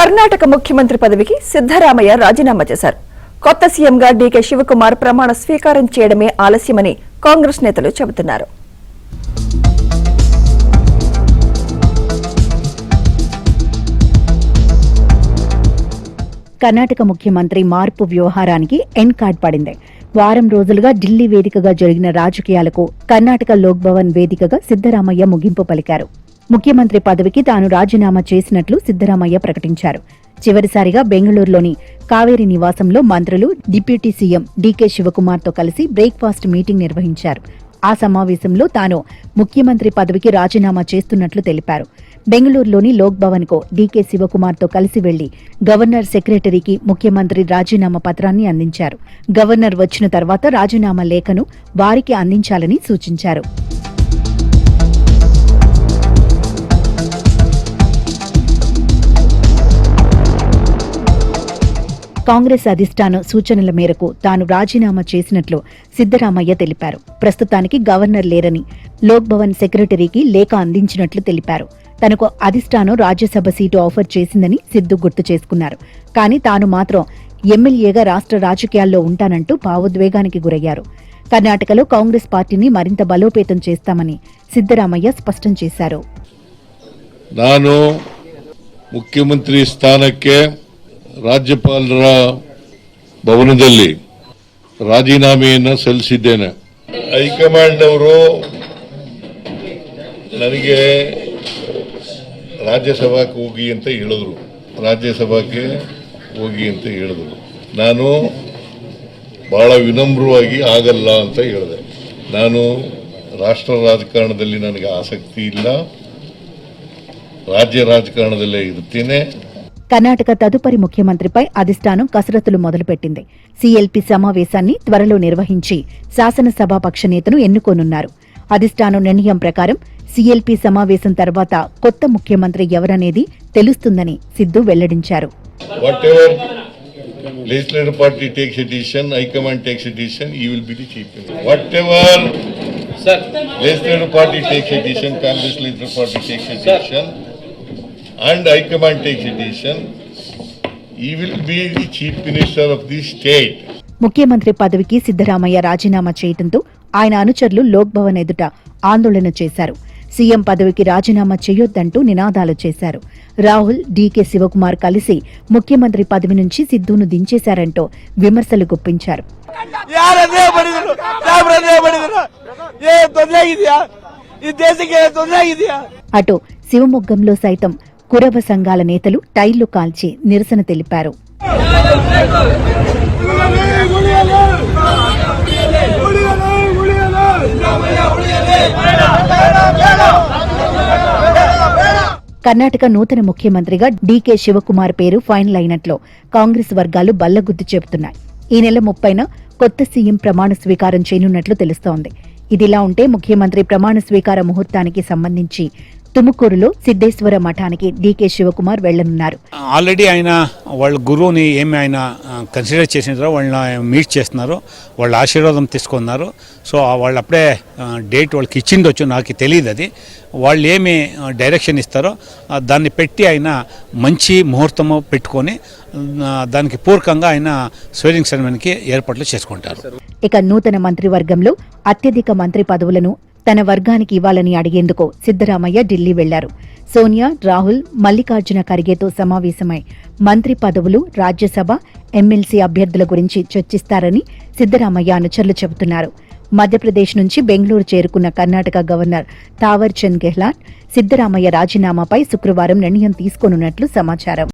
కర్ణాటక ముఖ్యమంత్రి పదవికి సిద్ధరామయ్య రాజీనామా చేశారు. కొత్త సీఎంగా డీకే శివకుమార్ ప్రమాణ స్వీకారం చేయడమే ఆలస్యమని కాంగ్రెస్ నేతలు చెబుతున్నారు. కర్ణాటక ముఖ్యమంత్రి మార్పు వ్యవహారానికి ఎండ్ కార్డ్ పడింది. వారం రోజులుగా ఢిల్లీ వేదికగా జరిగిన రాజకీయాలకు కర్ణాటక లోక్ భవన్ వేదికగా సిద్ధరామయ్య ముగింపు పలికారు. ముఖ్యమంత్రి పదవికి తాను రాజీనామా చేసినట్లు సిద్ధరామయ్య ప్రకటించారు. చివరిసారిగా బెంగళూరులోని కావేరీ నివాసంలో మంత్రులు, డిప్యూటీ సీఎం డీకే శివకుమార్తో కలిసి బ్రేక్ఫాస్ట్ మీటింగ్ నిర్వహించారు. ఆ సమావేశంలో తాను ముఖ్యమంత్రి పదవికి రాజీనామా చేస్తున్నట్లు తెలిపారు. బెంగళూరులోని లోక్ భవన్ కు డీకే శివకుమార్తో కలిసి వెళ్లి గవర్నర్ సెక్రటరీకి ముఖ్యమంత్రి రాజీనామా పత్రాన్ని అందించారు. గవర్నర్ వచ్చిన తర్వాత రాజీనామా లేఖను వారికి అందించాలని సూచించారు. కాంగ్రెస్ అధిష్టానం సూచనల మేరకు తాను రాజీనామా చేసినట్లు సిద్ధరామయ్య తెలిపారు. ప్రస్తుతానికి గవర్నర్ లేరని లోక్ భవన్ సెక్రటరీకి లేఖ అందించినట్లు తెలిపారు. తనకు అధిష్టానం రాజ్యసభ సీటు ఆఫర్ చేసిందని సిద్ధు గుర్తు చేసుకున్నారు. కానీ తాను మాత్రం ఎమ్మెల్యేగా రాష్ట్ర రాజకీయాల్లో ఉంటానంటూ భావోద్వేగానికి గురయ్యారు. కర్ణాటకలో కాంగ్రెస్ పార్టీని మరింత బలోపేతం చేస్తామని సిద్ధరామయ్య ಸ್ಪಷ್ಟం చేశారు. ನಾನು ಮುಖ್ಯಮಂತ್ರಿ ಸ್ಥಾನಕ್ಕೆ ರಾಜ್ಯಪಾಲರ ಭವನದಲ್ಲಿ ರಾಜೀನಾಮೆಯನ್ನು ಸಲ್ಲಿಸಿದ್ದೇನೆ. ಹೈಕಮಾಂಡ್ ಅವರು ನನಗೆ ರಾಜ್ಯಸಭಾಕ್ಕೆ ಹೋಗಿ ಅಂತ ಹೇಳಿದ್ರು. ರಾಜ್ಯಸಭಾಕ್ಕೆ ಹೋಗಿ ಅಂತ ಹೇಳಿದ್ರು. ನಾನು ಬಹಳ ವಿನಮ್ರವಾಗಿ ಆಗಲ್ಲ ಅಂತ ಹೇಳಿದೆ. ನಾನು ರಾಷ್ಟ್ರ ರಾಜಕಾರಣದಲ್ಲಿ ನನಗೆ ಆಸಕ್ತಿ ಇಲ್ಲ, రాజ్య రాజకారణదల్లే ఇర్తేనే. కర్ణాటక తదుపరి ముఖ్యమంత్రిపై అధిష్టానం కసరత్తులు మొదలుపెట్టింది. సీఎల్పీ సమావేశాన్ని త్వరలో నిర్వహించి శాసనసభాపక్ష నేతను ఎన్నుకోనున్నారు. అధిష్టానం నిర్ణయం ప్రకారం సీఎల్పీ సమావేశం తర్వాత కొత్త ముఖ్యమంత్రి ఎవరనేది తెలుస్తుందని సిద్ధు వెల్లడించారు. Legislative party takes a decision, High-Command takes a decision, he will be the chief minister. Whatever Legislative party takes a decision, Congress Legislative party takes a decision, and High-Command takes a decision, he will be the chief minister of the state. ముఖ్యమంత్రి పదవికి సిద్ధరామయ్య రాజీనామా చేయడంతో ఆయన అనుచరులు లోక్ భవన్ ఎదుట ఆందోళన చేశారు. CM పదవికి రాజీనామా చేయొద్దంటూ నినాదాలు చేశారు. రాహుల్, డీకే శివకుమార్ కలిసి ముఖ్యమంత్రి పదవి నుంచి సిద్ధును దించేశారంటూ విమర్శలు గుప్పించారు. అటు శివమొగ్గంలో సైతం కురబ సంఘాల నేతలు టైర్లు కాల్చి నిరసన తెలిపారు. కర్ణాటక నూతన ముఖ్యమంత్రిగా డీకే శివకుమార్ పేరు ఫైనల్ అయినట్లు కాంగ్రెస్ వర్గాలు బల్లగుద్ది చెబుతున్నాయి. ఈ నెల 30న కొత్త సీఎం ప్రమాణ స్వీకారం చేయనున్నట్లు తెలుస్తోంది. ఇదిలా ఉంటే ముఖ్యమంత్రి ప్రమాణ స్వీకార ముహూర్తానికి సంబంధించి తుముకూరులో సిద్ధేశ్వర మఠానికి డీకే శివకుమార్ వెళ్లనున్నారు. ఆల్రెడీ ఆయన వాళ్ళ గురువుని ఏమి ఆయన కన్సిడర్ చేసినారో వాళ్ళని మీట్ చేస్తున్నారు, వాళ్ళ ఆశీర్వాదం తీసుకున్నారు. సో వాళ్ళు అప్పుడే డేట్ వాళ్ళకి ఇచ్చిండొచ్చు, నాకు తెలియదు. అది వాళ్ళు ఏమి డైరెక్షన్ ఇస్తారో దాన్ని పెట్టి ఆయన మంచి ముహూర్తము పెట్టుకొని దానికి పూర్వకంగా ఆయన స్వేరింగ్ సెరమనీకి ఏర్పాట్లు చేసుకుంటారు. ఇక నూతన మంత్రివర్గంలో అత్యధిక మంత్రి పదవులను తన వర్గానికి ఇవ్వాలని అడిగేందుకు సిద్ధరామయ్య ఢిల్లీ వెళ్లారు. సోనియా, రాహుల్, మల్లికార్జున ఖర్గేతో సమావేశమై మంత్రి పదవులు, రాజ్యసభ, ఎమ్మెల్సీ అభ్యర్థుల గురించి చర్చిస్తారని సిద్ధరామయ్య అనుచరులు చెబుతున్నారు. మధ్యప్రదేశ్ నుంచి బెంగళూరు చేరుకున్న కర్ణాటక గవర్నర్ తావర్ చంద్ గెహ్లాట్ సిద్ధరామయ్య రాజీనామాపై శుక్రవారం నిర్ణయం తీసుకోనున్నట్లు సమాచారం.